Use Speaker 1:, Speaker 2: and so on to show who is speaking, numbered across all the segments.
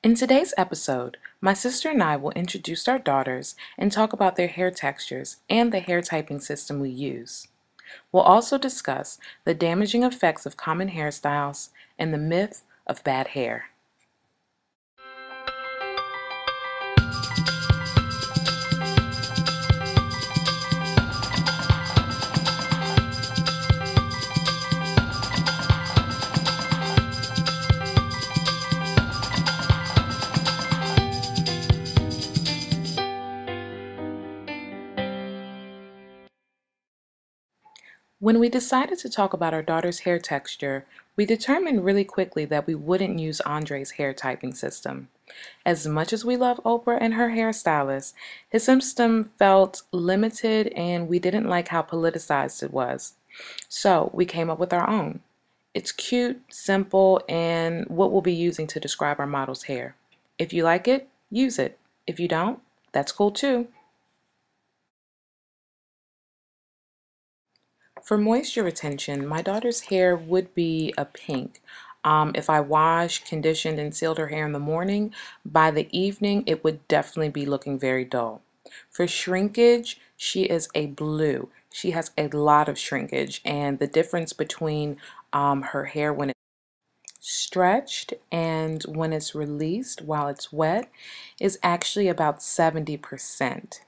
Speaker 1: In today's episode, my sister and I will introduce our daughters and talk about their hair textures and the hair typing system we use. We'll also discuss the damaging effects of common hairstyles and the myth of bad hair. When we decided to talk about our daughter's hair texture, we determined really quickly that we wouldn't use Andre's hair typing system. As much as we love Oprah and her hairstylist, his system felt limited and we didn't like how politicized it was. So we came up with our own. It's cute, simple, and what we'll be using to describe our model's hair. If you like it, use it. If you don't, that's cool too. For moisture retention, my daughter's hair would be a pink. If I washed, conditioned, and sealed her hair in the morning, by the evening it would definitely be looking very dull. For shrinkage, she is a blue. She has a lot of shrinkage, and the difference between her hair when it's stretched and when it's released while it's wet is actually about 70%.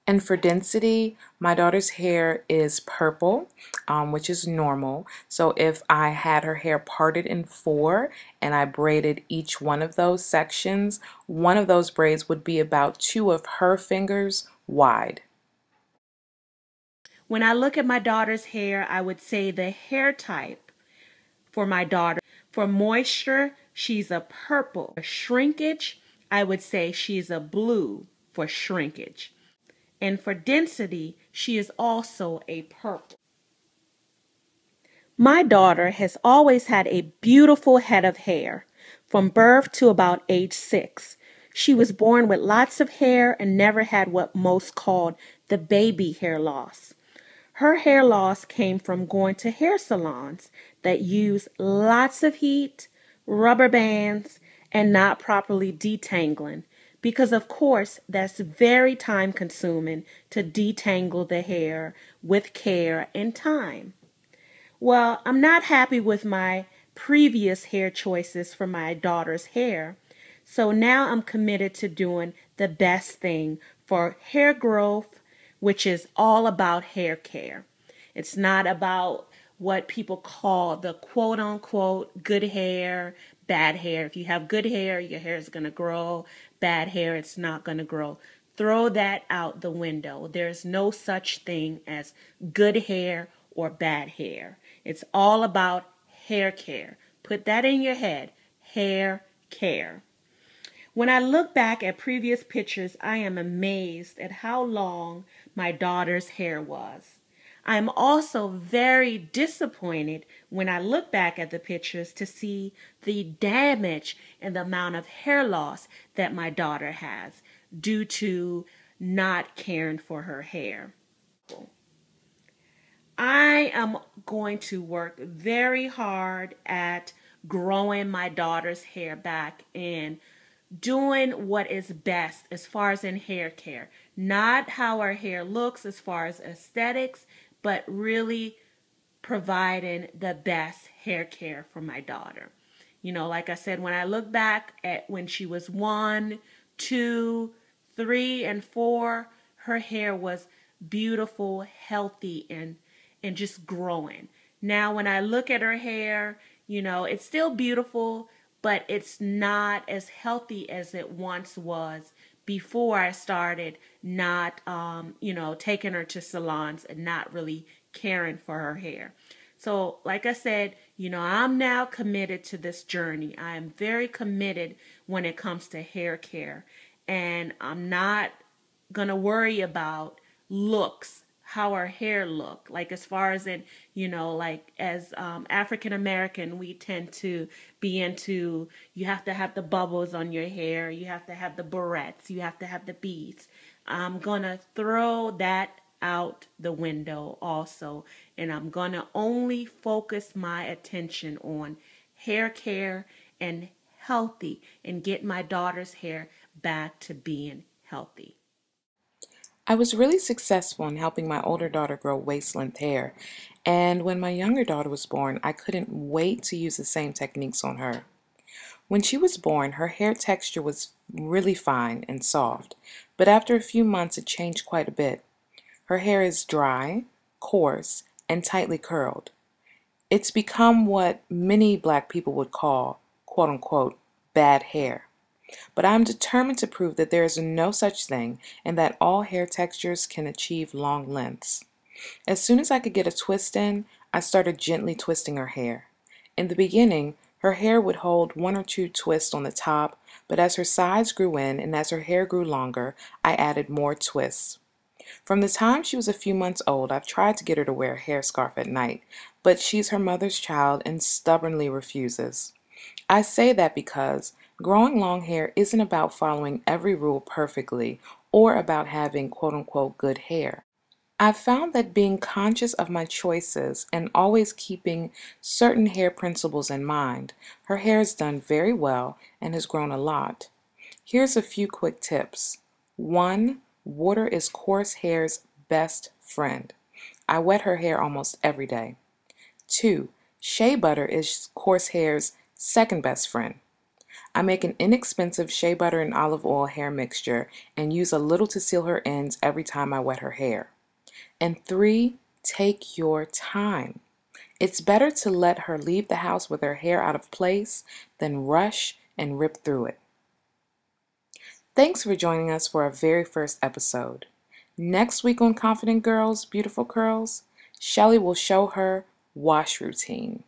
Speaker 1: And for density, my daughter's hair is purple, which is normal. So if I had her hair parted in 4 and I braided each one of those sections, one of those braids would be about 2 of her fingers wide.
Speaker 2: When I look at my daughter's hair, I would say the hair type for my daughter. For moisture, she's a purple. For shrinkage, I would say she's a blue for shrinkage. And for density, she is also a purple. My daughter has always had a beautiful head of hair from birth to about age 6. She was born with lots of hair and never had what most called the baby hair loss. Her hair loss came from going to hair salons that use lots of heat, rubber bands, and not properly detangling. Because of course, that's very time consuming to detangle the hair with care and time. Well, I'm not happy with my previous hair choices for my daughter's hair. So now I'm committed to doing the best thing for hair growth, which is all about hair care. It's not about what people call the quote unquote good hair, bad hair. If you have good hair, your hair is going to grow. Bad hair, it's not going to grow. Throw that out the window. There's no such thing as good hair or bad hair. It's all about hair care. Put that in your head. Hair care. When I look back at previous pictures, I am amazed at how long my daughter's hair was. I am also very disappointed when I look back at the pictures to see the damage and the amount of hair loss that my daughter has due to not caring for her hair. I am going to work very hard at growing my daughter's hair back and doing what is best as far as in hair care. Not how our hair looks as far as aesthetics, but really providing the best hair care for my daughter. You know, like I said, when I look back at when she was 1, 2, 3, and 4, her hair was beautiful, healthy, and just growing. Now, when I look at her hair, you know, it's still beautiful, but it's not as healthy as it once was before I started not, taking her to salons and not really caring for her hair. So, like I said, I'm now committed to this journey. I am very committed when it comes to hair care. And I'm not going to worry about looks, how our hair look. Like as far as in, as African American, we tend to be into, you have to have the bubbles on your hair, you have to have the barrettes, you have to have the beads. I'm going to throw that out the window also, and I'm gonna only focus my attention on hair care and healthy and get my daughter's hair back to being healthy.
Speaker 1: I was really successful in helping my older daughter grow waist-length hair, and when my younger daughter was born, I couldn't wait to use the same techniques on her. When she was born, her hair texture was really fine and soft, but after a few months it changed quite a bit. Her hair is dry, coarse, and tightly curled. It's become what many black people would call, quote unquote, bad hair. But I'm determined to prove that there is no such thing and that all hair textures can achieve long lengths. As soon as I could get a twist in, I started gently twisting her hair. In the beginning, her hair would hold one or two twists on the top, but as her sides grew in and as her hair grew longer, I added more twists. From the time she was a few months old, I've tried to get her to wear a hairscarf at night, but she's her mother's child and stubbornly refuses. I say that because growing long hair isn't about following every rule perfectly or about having quote unquote good hair. I've found that being conscious of my choices and always keeping certain hair principles in mind, her hair has done very well and has grown a lot. Here's a few quick tips. 1. Water is coarse hair's best friend. I wet her hair almost every day. 2. Shea butter is coarse hair's second best friend. I make an inexpensive shea butter and olive oil hair mixture and use a little to seal her ends every time I wet her hair. And 3, take your time. It's better to let her leave the house with her hair out of place than rush and rip through it. Thanks for joining us for our very first episode. Next week on Confident Girls, Beautiful Curls, Shelly will show her wash routine.